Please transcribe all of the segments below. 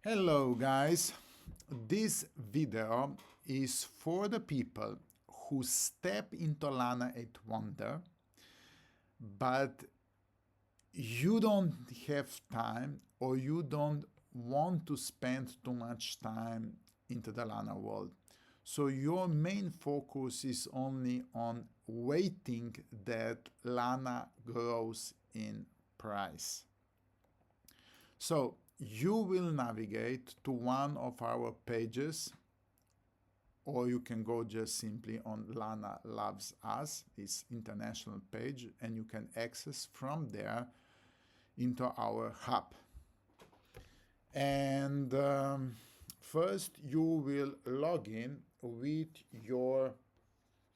Hello guys, this video is for the people who step into Lana8Wonder but you don't have time or you don't want to spend too much time into the Lana world. So your main focus is only on waiting that Lana grows in price. So you will navigate to one of our pages, or you can go just simply on Lana Loves Us, it's international page, and you can access from there into our hub. And first you will log in with your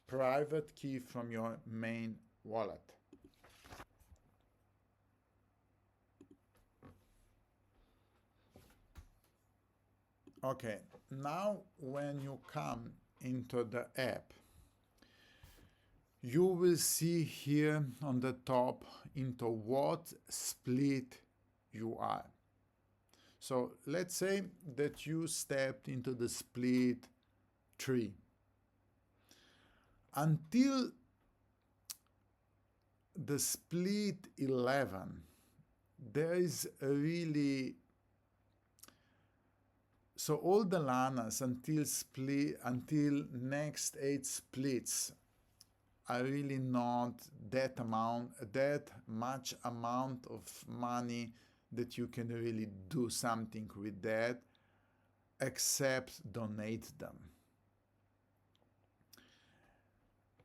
private key from your main wallet. Okay, now when you come into the app, you will see here on the top into what split you are. So let's say that you stepped into the split 3. Until the split 11, there is a really so all the Lanas until next 8 splits are really not that much amount of money that you can really do something with that except donate them.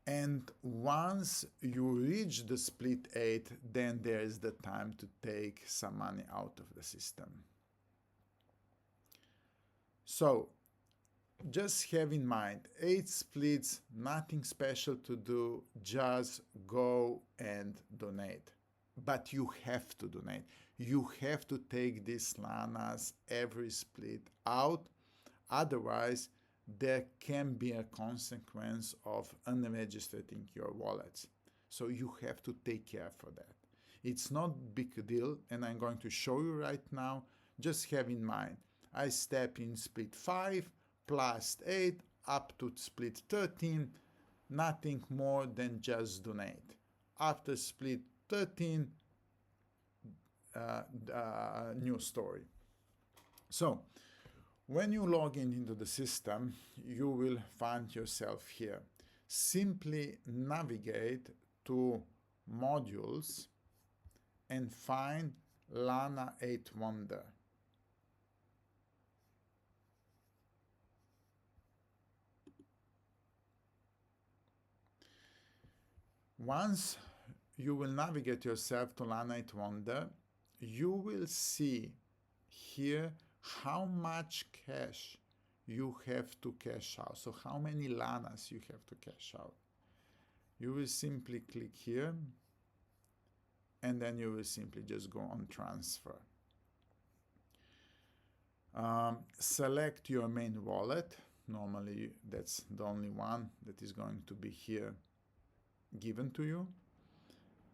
And once you reach the split 8, then there is the time to take some money out of the system. So just have in mind, 8 splits, nothing special to do, just go and donate. But you have to donate. You have to take these Lanas every split out, otherwise there can be a consequence of unregistering your wallets. So you have to take care for that. It's not a big deal, and I'm going to show you right now. Just have in mind, I step in split 5 plus 8 up to split 13, nothing more than just donate. After split 13, new story. So when you log in into the system, you will find yourself here. Simply navigate to modules and find Lana8Wonder. Once you will navigate yourself to Lana8Wonder, you will see here how much cash you have to cash out. So how many Lanas you have to cash out. You will simply click here and then you will simply just go on transfer. Select your main wallet. Normally that's the only one that is going to be here given to you,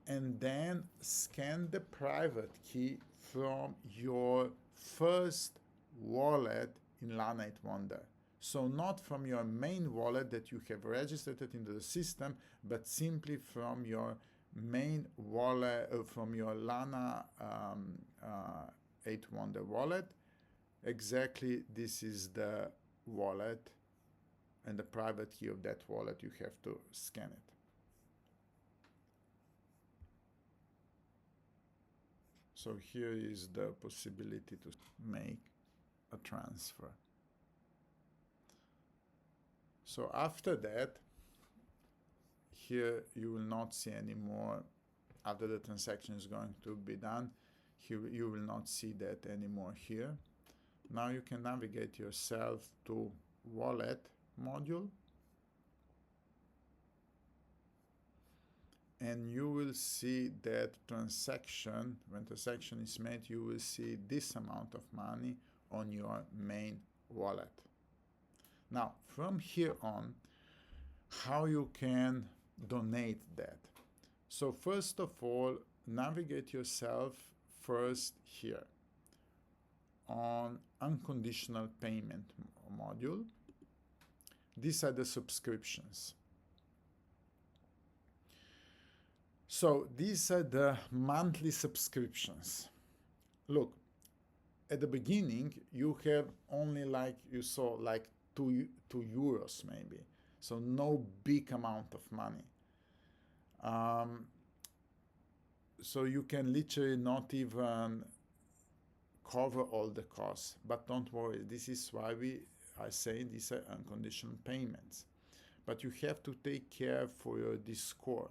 and then scan the private key from your first wallet in Lana8Wonder. So not from your main wallet that you have registered it into the system, but simply from your main wallet, from your Lana8Wonder wallet. Exactly, this is the wallet, and the private key of that wallet, you have to scan it. So here is the possibility to make a transfer. So after that, here you will not see anymore, after the transaction is going to be done, here you will not see that anymore here. Now you can navigate yourself to wallet module, and you will see that transaction, when transaction is made, you will see this amount of money on your main wallet. Now, from here on, how you can donate that. So first of all, navigate yourself first here. on unconditional payment module. These are the subscriptions. So these are the monthly subscriptions. Look, at the beginning, you have only, like you saw, like 2 euros maybe. So no big amount of money. So you can literally not even cover all the costs. But don't worry, this is why we are saying these are unconditional payments. But you have to take care for your score.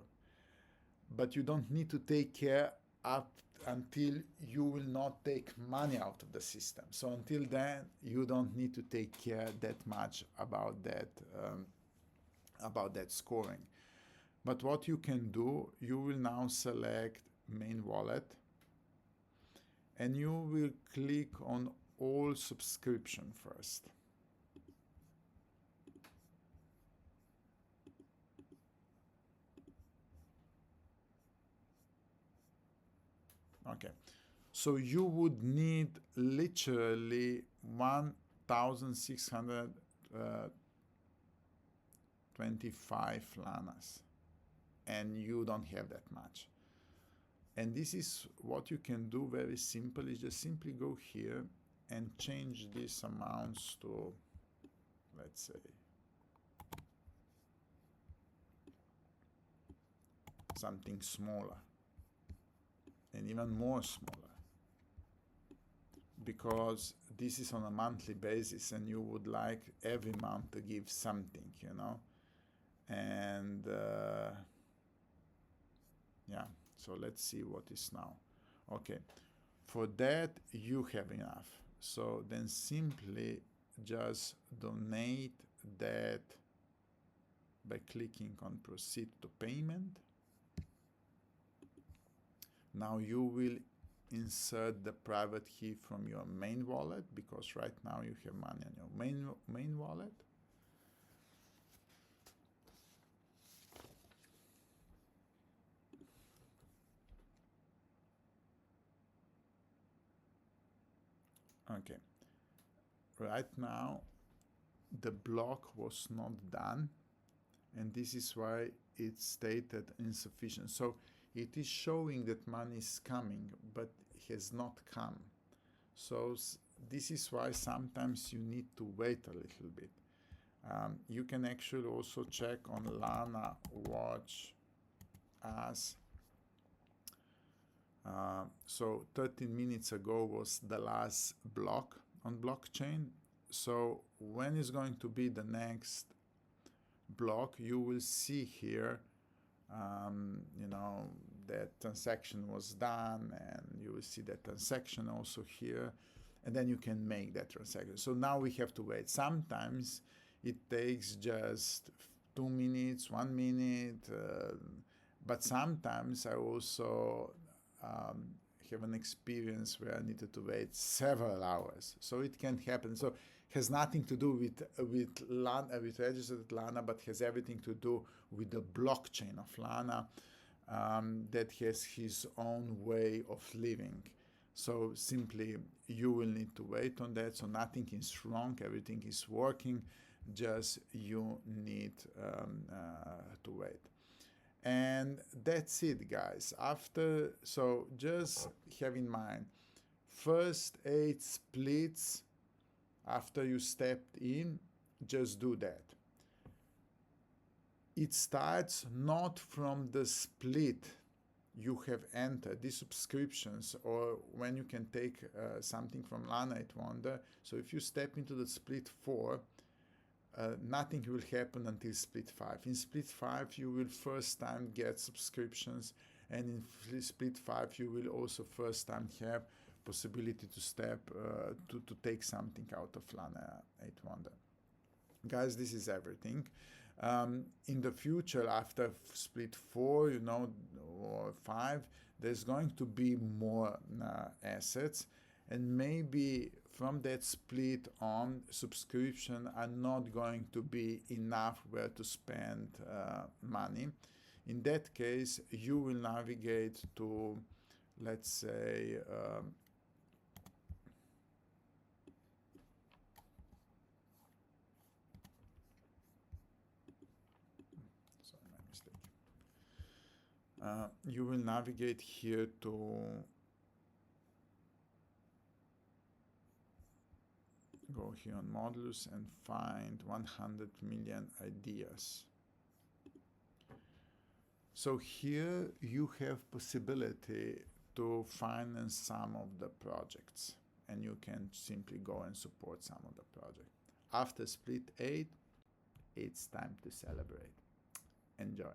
But you don't need to take care up until you will not take money out of the system. So until then, you don't need to take care that much about that scoring. But what you can do, you will now select main wallet, and you will click on all subscription first. Okay, so you would need literally 1,625 Lanas, and you don't have that much. And this is what you can do very simply. Just simply go here and change these amounts to, let's say, something smaller, and even more smaller, because this is on a monthly basis and you would like every month to give something, you know. And yeah, so let's see what is now. Okay, for that you have enough. So then simply just donate that by clicking on proceed to payment. Now you will insert the private key from your main wallet, because right now you have money on your main wallet. Okay, right now the block was not done, and this is why it stated insufficient. So it is showing that money is coming, but has not come. So this is why sometimes you need to wait a little bit. You can actually also check on Lana watch as. So 13 minutes ago was the last block on blockchain. So when is going to be the next block, you will see here, you know, that transaction was done, and you will see that transaction also here, and then you can make that transaction. So now we have to wait. Sometimes it takes just 2 minutes, 1 minute, but sometimes I also have an experience where I needed to wait several hours. So it can happen. So it has nothing to do with Lana, with registered Lana, but has everything to do with the blockchain of Lana, that has his own way of living. So simply you will need to wait on that. So nothing is wrong, everything is working, just you need to wait. And that's it, guys. So just have in mind, first 8 splits after you stepped in, just do that. It starts not from the split you have entered, these subscriptions, or when you can take something from Lana8Wonder. So if you step into the split 4, nothing will happen until split 5. In split 5, you will first time get subscriptions, and in split 5, you will also first time have possibility to step to take something out of Lana8Wonder. Guys, this is everything. In the future, after split 4, you know, or 5, there's going to be more assets, and maybe from that split on, subscription are not going to be enough where to spend money. In that case, you will navigate to, let's say, You will navigate here to go here on modulus and find 100 million ideas. So here you have possibility to finance some of the projects, and you can simply go and support some of the project. After split 8, it's time to celebrate. Enjoy.